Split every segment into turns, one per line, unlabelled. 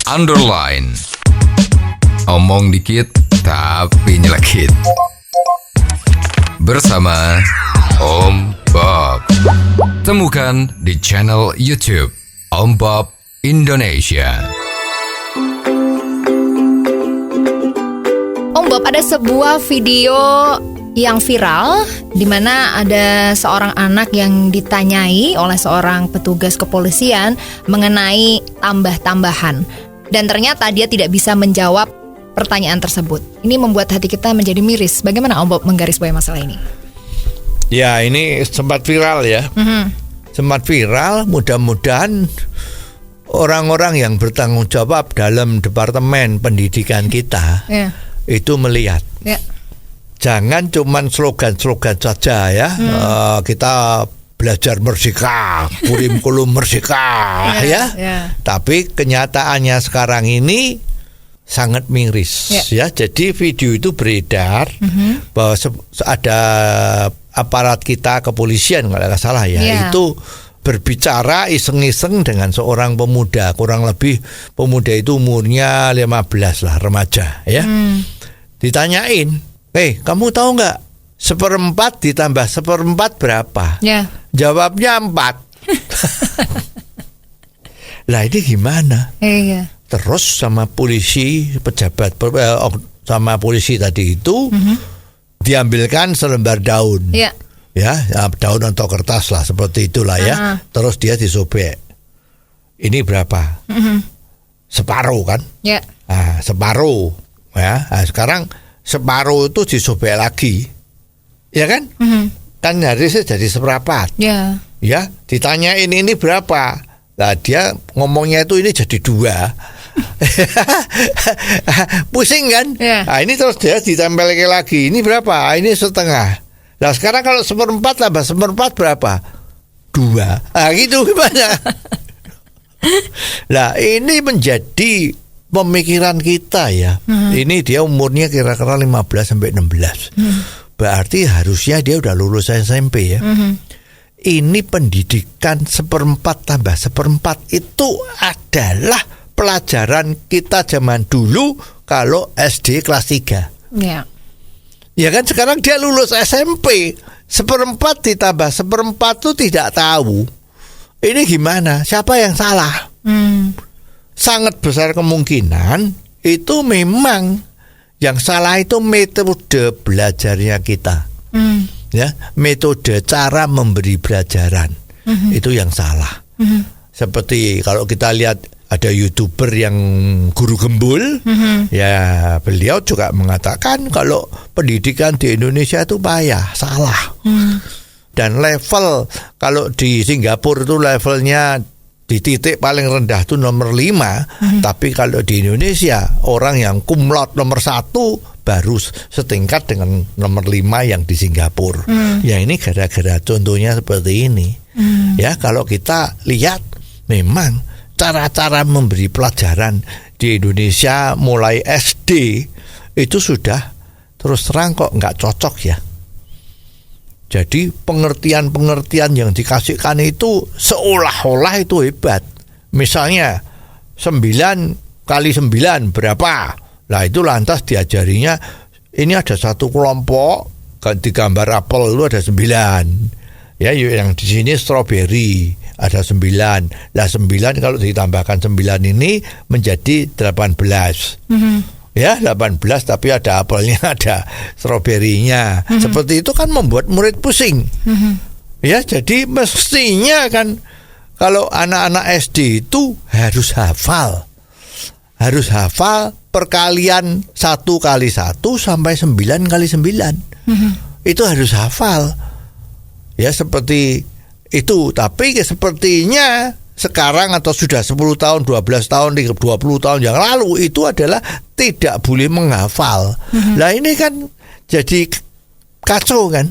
underline. Omong dikit tapi nyelekit. Bersama Om Bob. Temukan di channel YouTube Om Bob Indonesia.
Om Bob, ada sebuah video yang viral di mana ada seorang anak yang ditanyai oleh seorang petugas kepolisian mengenai tambah-tambahan, dan ternyata dia tidak bisa menjawab pertanyaan tersebut. Ini membuat hati kita menjadi miris. Bagaimana Om Bob menggarisbawahi masalah ini?
Ya, ini sempat viral ya. Sempat viral, mudah-mudahan orang-orang yang bertanggung jawab dalam Departemen Pendidikan kita itu melihat. Jangan cuman slogan-slogan saja ya. Kita belajar merdeka, kurikulum merdeka ya. Tapi kenyataannya sekarang ini sangat miris ya. Jadi video itu beredar bahwa ada aparat kita kepolisian kalau nggak salah ya, itu berbicara iseng-iseng dengan seorang pemuda, kurang lebih pemuda itu umurnya 15 lah, remaja ya. Ditanyain, kamu tahu nggak 1/4 ditambah 1/4 berapa? Jawabnya 4. Lah ini gimana? Terus sama polisi, pejabat sama polisi tadi itu diambilkan selembar daun, ya daun atau kertas lah seperti itulah ya. Terus dia disobek. Ini berapa? Separuh kan? Separuh. Ya, sekarang separuh itu disobek lagi, ya kan? Kan harusnya jadi 1/4. Ya, ditanyain ini berapa? Nah dia ngomongnya itu ini jadi 2. Pusing kan? Nah ini terus dia ditempel lagi. Ini berapa? Ini setengah. Nah sekarang kalau 1/4 tambah 1/4 berapa? 2. Gitu gimana? Nah ini menjadi pemikiran kita ya. Ini dia umurnya kira-kira 15 sampai 16. Berarti harusnya dia udah lulus SMP ya. Ini pendidikan 1/4 tambah 1/4 itu adalah pelajaran kita zaman dulu kalau SD kelas 3. Ya kan sekarang dia lulus SMP, 1/4 ditambah 1/4 itu tidak tahu. Ini gimana? Siapa yang salah? Sangat besar kemungkinan itu memang yang salah itu metode belajarnya kita. Ya, metode cara memberi pelajaran itu yang salah. Seperti kalau kita lihat ada YouTuber yang guru gembul, ya beliau juga mengatakan kalau pendidikan di Indonesia itu payah, salah. Dan level kalau di Singapura itu levelnya di titik paling rendah itu nomor 5, tapi kalau di Indonesia orang yang cum laude nomor 1 baru setingkat dengan nomor 5 yang di Singapura. Ya ini gara-gara contohnya seperti ini. Ya kalau kita lihat memang cara-cara memberi pelajaran di Indonesia mulai SD itu sudah terus terang kok nggak cocok ya. Jadi pengertian-pengertian yang dikasihkan itu seolah-olah itu hebat. Misalnya 9 kali 9 berapa? Nah itu lantas diajarinya ini ada satu kelompok di gambar apel itu ada 9. Ya yang di sini strawberry ada 9. Nah 9 kalau ditambahkan 9 ini menjadi 18. Ya 18 tapi ada apelnya, ada stroberinya. Seperti itu kan membuat murid pusing. Ya jadi mestinya kan kalau anak-anak SD itu harus hafal perkalian 1 kali 1 sampai 9 kali 9. Itu harus hafal. Ya seperti itu. Tapi sepertinya sekarang atau sudah 10 tahun, 12 tahun, 20 tahun yang lalu itu adalah tidak boleh menghafal. Nah ini kan jadi kacau kan?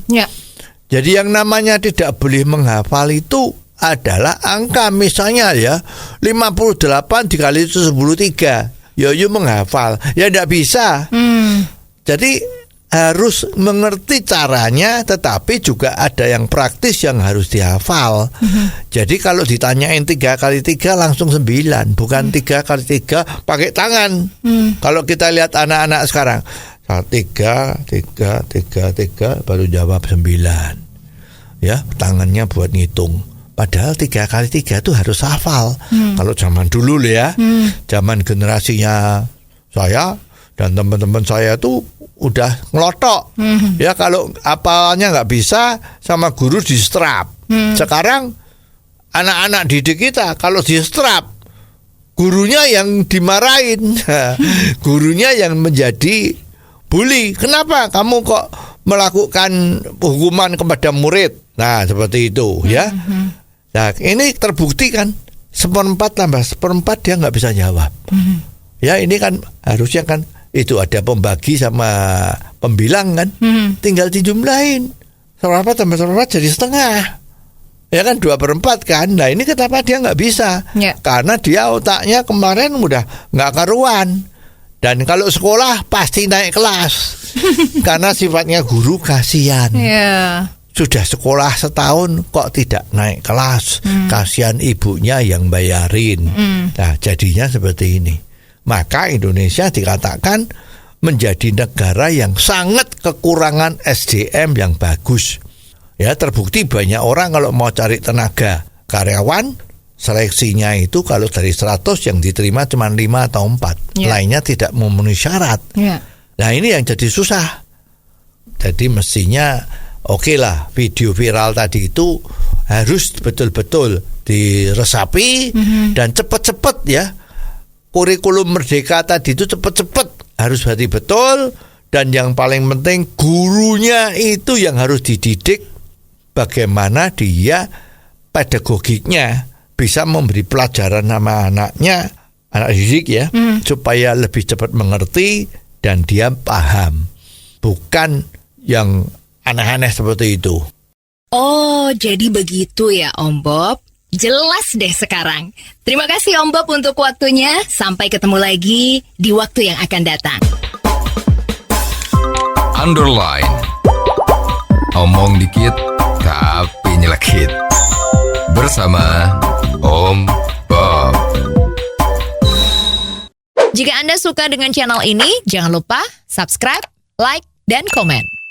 Jadi yang namanya tidak boleh menghafal itu adalah angka misalnya ya 58 dikali 73. Ya menghafal. Ya tidak bisa. Jadi harus mengerti caranya, tetapi juga ada yang praktis yang harus dihafal. Jadi kalau ditanyain 3 kali 3 langsung 9, bukan 3 kali 3 pakai tangan. Kalau kita lihat anak-anak sekarang, 3 baru jawab 9. Ya, tangannya buat ngitung. Padahal 3 kali 3 itu harus hafal. Kalau zaman dulu ya, zaman generasinya saya dan teman-teman saya tuh udah ngelotok. Ya, kalau apalnya nggak bisa sama guru di strap. Sekarang anak-anak didik kita kalau di strap, gurunya yang dimarahin. Gurunya yang menjadi bully. Kenapa kamu kok melakukan hukuman kepada murid? Nah, seperti itu ya. Nah, ini terbukti kan, 1/4 tambah 1/4 dia nggak bisa jawab. Ya, ini kan harusnya kan itu ada pembagi sama pembilang kan, tinggal dijumlahin 1/4 tambah 1/4 jadi setengah. Ya kan 2/4 kan. Nah, ini kenapa dia nggak bisa? Karena dia otaknya kemarin udah nggak karuan. Dan kalau sekolah pasti naik kelas. Karena sifatnya guru kasihan. Sudah sekolah setahun kok tidak naik kelas. Kasihan ibunya yang bayarin. Nah, jadinya seperti ini. Maka Indonesia dikatakan menjadi negara yang sangat kekurangan SDM yang bagus. Ya, terbukti banyak orang kalau mau cari tenaga karyawan, seleksinya itu kalau dari 100 yang diterima cuma 5 atau 4. Lainnya tidak memenuhi syarat. Nah, ini yang jadi susah. Jadi mestinya oke lah, video viral tadi itu harus betul-betul diresapi dan cepat-cepat ya. Kurikulum Merdeka tadi itu cepat-cepat harus berarti betul, dan yang paling penting gurunya itu yang harus dididik bagaimana dia pedagogiknya bisa memberi pelajaran sama anaknya, anak didik ya, supaya lebih cepat mengerti dan dia paham, bukan yang aneh-aneh seperti itu.
Oh, jadi begitu ya Om Bob. Jelas deh sekarang. Terima kasih Om Bob untuk waktunya. Sampai ketemu lagi di waktu yang akan datang.
Underline. Omong dikit tapi nyelekit. Bersama Om Bob.
Jika Anda suka dengan channel ini, jangan lupa subscribe, like, dan komen.